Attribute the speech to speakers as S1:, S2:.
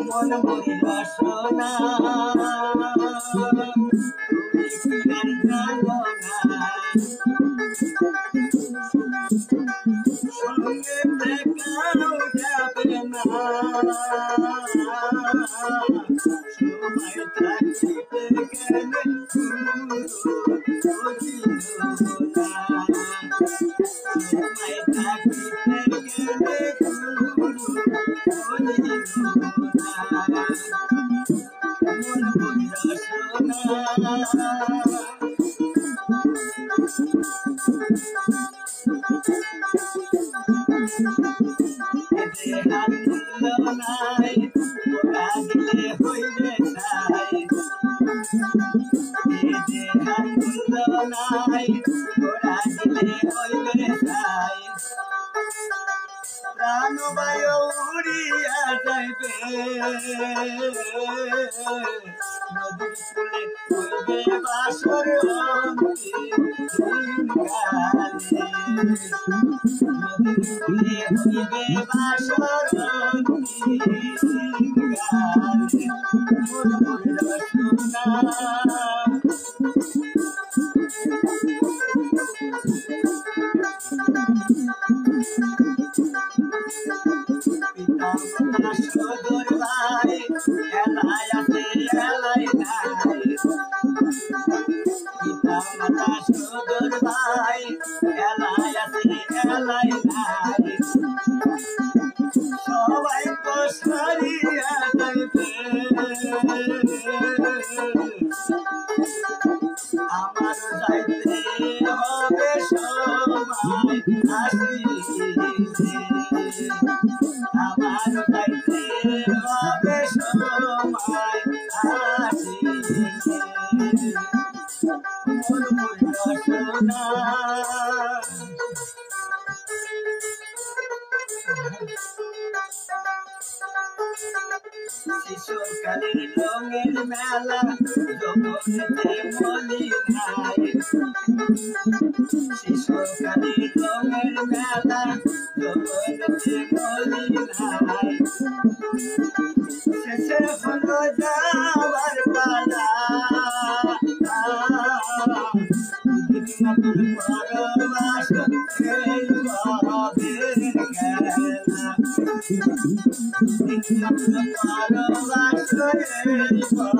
S1: মন মরিল সোনা তুমি কি আর জানো না সঙ্গে দেখাও যাবে না সময় থাকিতে গেলে সময় থাকিতে গেলে প্রাণবায়ু উড়িয়া যাইবে নদীর কূলে হইবে বাসর নদীর কূলে হইবে বাসর সদর ভাই এলাই আছে এলাই নাই পিতা মাতা সদর ভাই এলাই আছে এলাই নাই সবাই তো সারিয়া যাইবে আমার যাইতে হবে সময় আসিবে আমার যাইতে হবে সময় আসিবে মন মরিল সোনা শিশুকালের রঙের মেলা জগতেতে মলি নাই শিশুকালের রঙের মেলা জগতেতে মলি নাই শেষে হলো যাবার পালা নতুন পরবাস এই ভাবের খেলা নতুন পরবাস